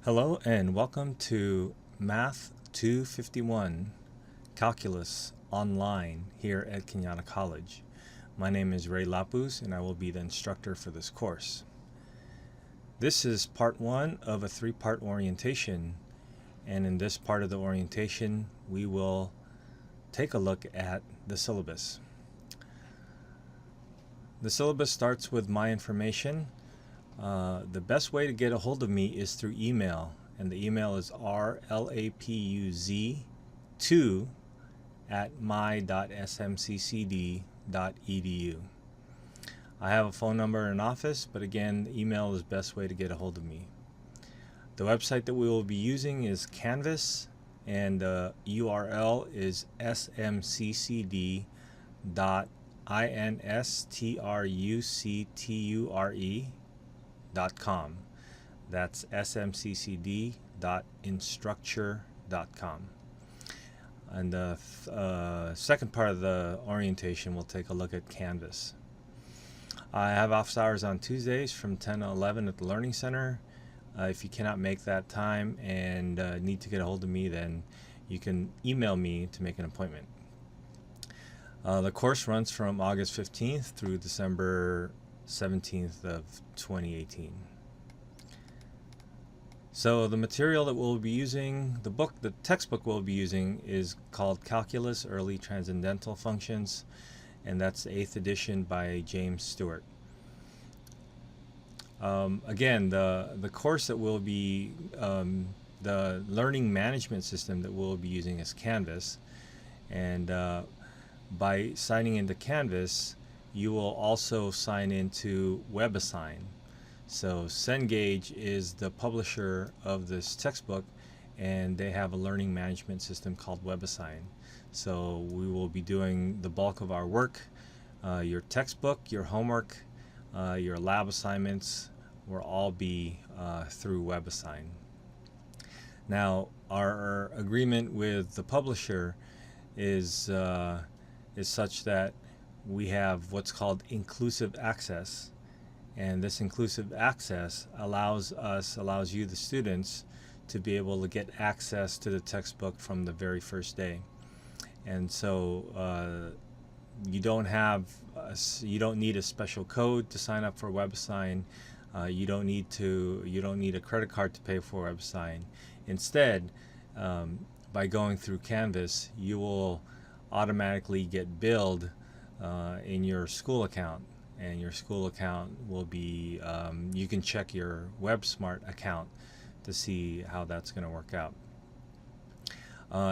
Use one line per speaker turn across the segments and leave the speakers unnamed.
Hello and welcome to Math 251 Calculus Online here at Cañada College. My name is Lapuz and I will be the instructor for this course. This is part one of a three-part orientation, and in this part of the orientation we will take a look at the syllabus. The syllabus starts with my information. The best way to get a hold of me is through email, and the email is rlapuz2@my.smccd.edu. I have a phone number in office, but again, the email is the best way to get a hold of me. The website that we will be using is Canvas, and the URL is smccd.instructure.com. That's smccd.instructure.com. And the second part of the orientation, we'll take a look at Canvas. I have office hours on Tuesdays from 10 to 11 at the Learning Center. If you cannot make that time and need to get a hold of me, then you can email me to make an appointment. The course runs from August 15th through December 17th of 2018. So the material that we'll be using, the textbook we'll be using is called Calculus Early Transcendental Functions, and that's the 8th edition by James Stewart. Again, the course that we'll be, the learning management system that we'll be using is Canvas, and by signing into Canvas, you will also sign into WebAssign. So Cengage is the publisher of this textbook, and they have a learning management system called WebAssign. So we will be doing the bulk of our work. Your textbook, your homework, your lab assignments will all be through WebAssign. Now, our agreement with the publisher is such that we have what's called inclusive access, and this inclusive access allows you, the students, to be able to get access to the textbook from the very first day. And so you don't need a special code to sign up for WebAssign. You don't need a credit card to pay for WebAssign. Instead, by going through Canvas, you will automatically get billed in your school account, and your school account will be, you can check your WebSmart account to see how that's going to work out.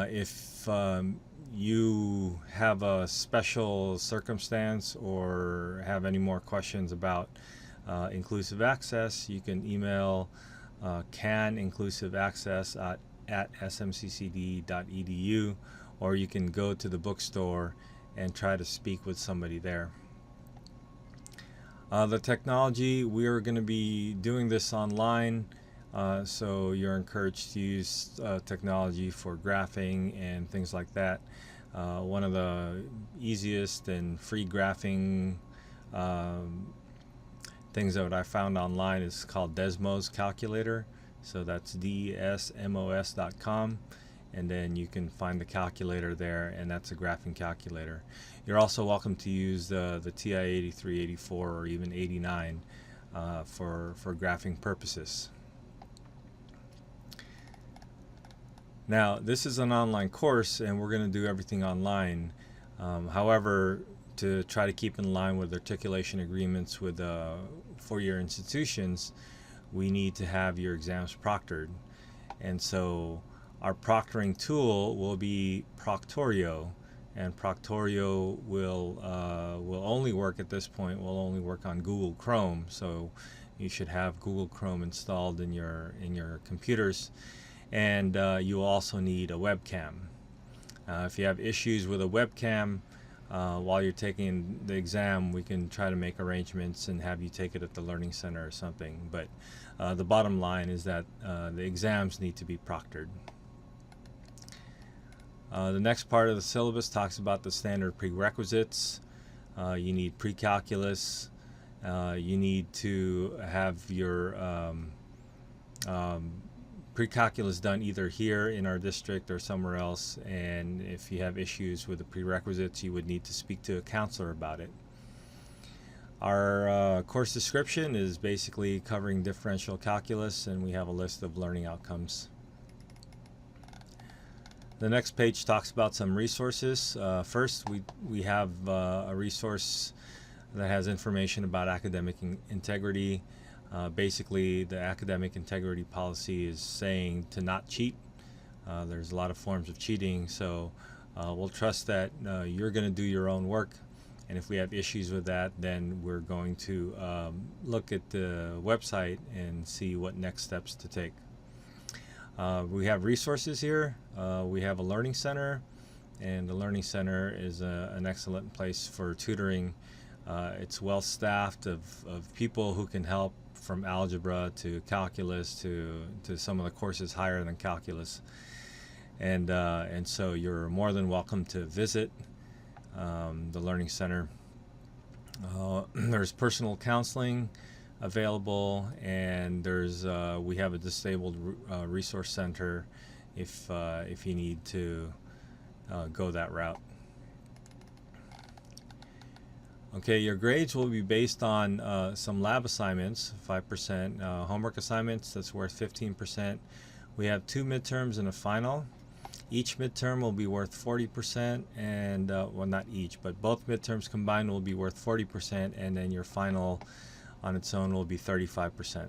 If you have a special circumstance or have any more questions about inclusive access, you can email caninclusiveaccess@smccd.edu, or you can go to the bookstore and try to speak with somebody there. The technology, we are going to be doing this online, so you're encouraged to use technology for graphing and things like that. One of the easiest and free graphing things that I found online is called Desmos Calculator. So that's desmos.com, and then you can find the calculator there, and that's a graphing calculator. You're also welcome to use the TI-83, 84, or even 89 for graphing purposes. Now, this is an online course, and we're going to do everything online. However, to try to keep in line with articulation agreements with four-year institutions, we need to have your exams proctored. And so our proctoring tool will be Proctorio, and Proctorio will only work at this point, will only work on Google Chrome. So you should have Google Chrome installed in your computers, and you will also need a webcam. If you have issues with a webcam while you're taking the exam, we can try to make arrangements and have you take it at the Learning Center or something. But the bottom line is that the exams need to be proctored. The next part of the syllabus talks about the standard prerequisites. You need pre-calculus. You need to have your pre-calculus done either here in our district or somewhere else, and if you have issues with the prerequisites, you would need to speak to a counselor about it. Our course description is basically covering differential calculus, and we have a list of learning outcomes. The next page talks about some resources. First, we have a resource that has information about academic integrity. Basically, the academic integrity policy is saying to not cheat. There's a lot of forms of cheating, so we'll trust that you're going to do your own work. And if we have issues with that, then we're going to look at the website and see what next steps to take. We have resources here. We have a learning center, and the learning center is an excellent place for tutoring. It's well staffed of people who can help from algebra to calculus to some of the courses higher than calculus. And so you're more than welcome to visit the Learning Center. There's personal counseling available, and there's we have a disabled resource center if you need to go that route. Okay, your grades will be based on some lab assignments, 5%, homework assignments, that's worth 15%. We have 2 midterms and a final. Each midterm will be worth 40%, and well, not each, but both midterms combined will be worth 40%, and then your final on its own will be 35%.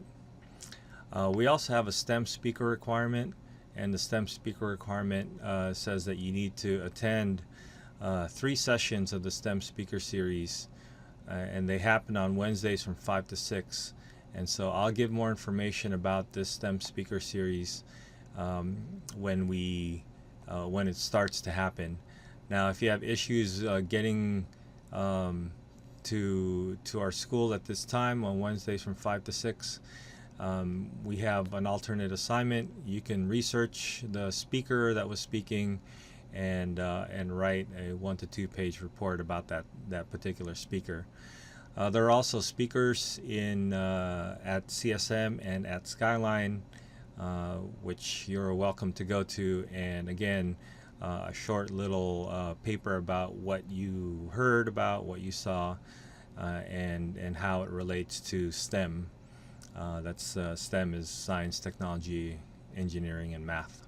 We also have a STEM speaker requirement, and the STEM speaker requirement says that you need to attend 3 sessions of the STEM speaker series, and they happen on Wednesdays from 5 to 6. And so I'll give more information about this STEM speaker series when it starts to happen. Now, if you have issues getting to our school at this time on Wednesdays from 5 to 6, we have an alternate assignment. You can research the speaker that was speaking and write a 1 to 2 page report about that particular speaker. There are also speakers at CSM and at Skyline, which you're welcome to go to, and again, a short little paper about what you heard about, what you saw, and how it relates to STEM. STEM is science, technology, engineering, and math.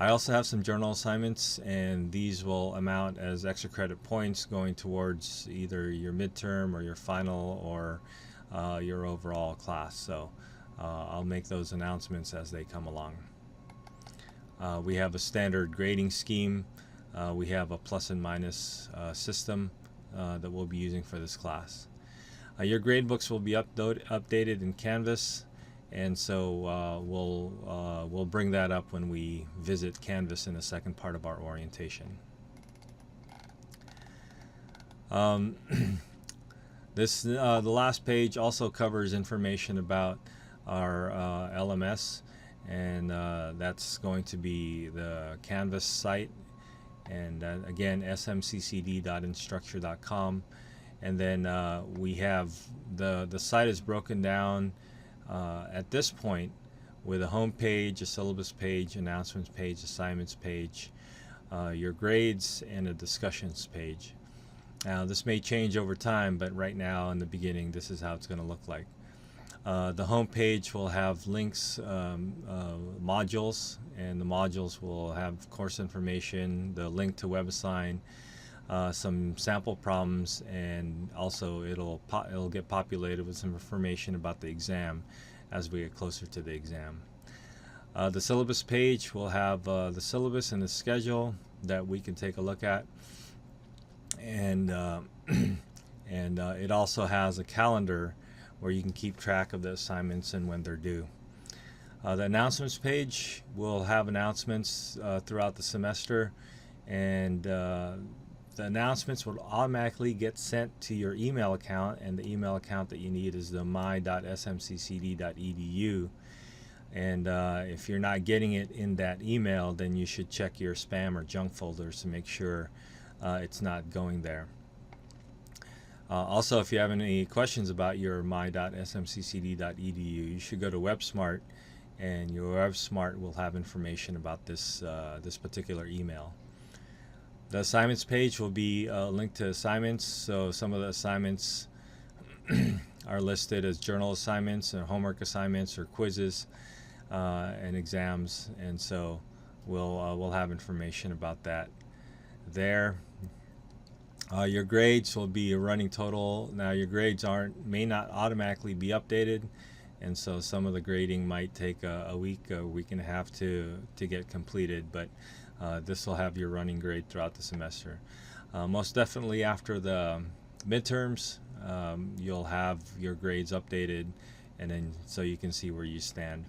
I also have some journal assignments, and these will amount as extra credit points going towards either your midterm or your final or your overall class. So I'll make those announcements as they come along. We have a standard grading scheme. We have a plus and minus system that we'll be using for this class. Your grade books will be updated in Canvas, and so we'll bring that up when we visit Canvas in the second part of our orientation. The last page also covers information about our LMS, and that's going to be the Canvas site, and again, smccd.instructure.com. And then we have the site is broken down at this point with a home page, a syllabus page, announcements page, assignments page, your grades, and a discussions page. Now, this may change over time, but right now in the beginning, this is how it's going to look like. The home page will have links, modules, and the modules will have course information, the link to WebAssign, some sample problems, and also it'll get populated with some information about the exam as we get closer to the exam. The syllabus page will have the syllabus and the schedule that we can take a look at, and it also has a calendar where you can keep track of the assignments and when they're due. The announcements page will have announcements throughout the semester, and the announcements will automatically get sent to your email account, and the email account that you need is the my.smccd.edu. And if you're not getting it in that email, then you should check your spam or junk folders to make sure it's not going there. Also, if you have any questions about your my.smccd.edu, you should go to WebSmart and your WebSmart will have information about this this particular email. The assignments page will be a link to assignments, so some of the assignments are listed as journal assignments and homework assignments or quizzes and exams, and so we'll have information about that there. Your grades will be a running total. Now your grades may not automatically be updated, and so some of the grading might take a week and a half to get completed, but this will have your running grade throughout the semester. Most definitely after the midterms, you'll have your grades updated, and then so you can see where you stand.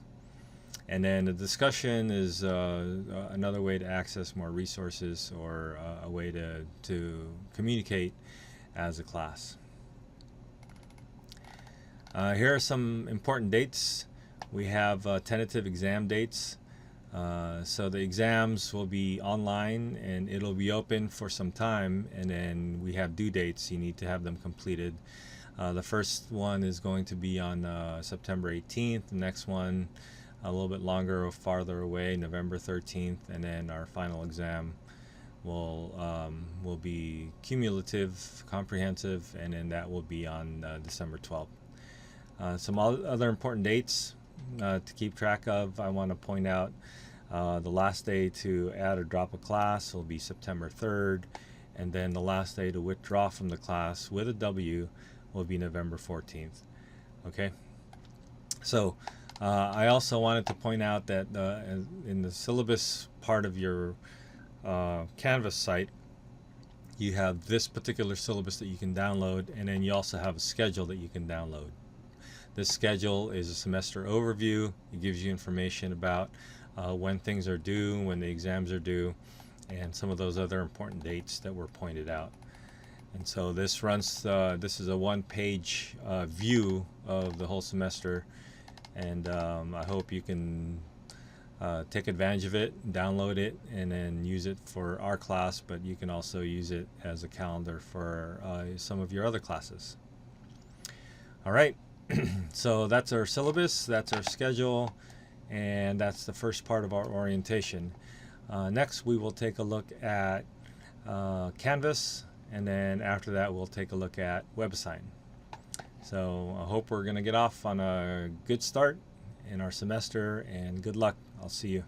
And then the discussion is another way to access more resources, or a way to communicate as a class. Here are some important dates. We have tentative exam dates. So the exams will be online, and it'll be open for some time, and then we have due dates. You need to have them completed. The first one is going to be on September 18th. The next one a little bit longer or farther away, November 13th, and then our final exam will be cumulative, comprehensive, and then that will be on December 12th. Some other important dates to keep track of. I want to point out the last day to add or drop a class will be September 3rd, and then the last day to withdraw from the class with a W will be November 14th. Okay, so I also wanted to point out that in the syllabus part of your Canvas site, you have this particular syllabus that you can download, and then you also have a schedule that you can download. This schedule is a semester overview. It gives you information about when things are due, when the exams are due, and some of those other important dates that were pointed out. And so this runs, this is a one-page view of the whole semester, and I hope you can take advantage of it, download it, and then use it for our class, but you can also use it as a calendar for some of your other classes. All right. So that's our syllabus, that's our schedule, and that's the first part of our orientation. Next we will take a look at Canvas, and then after that we'll take a look at WebAssign. So I hope we're going to get off on a good start in our semester, and good luck. I'll see you.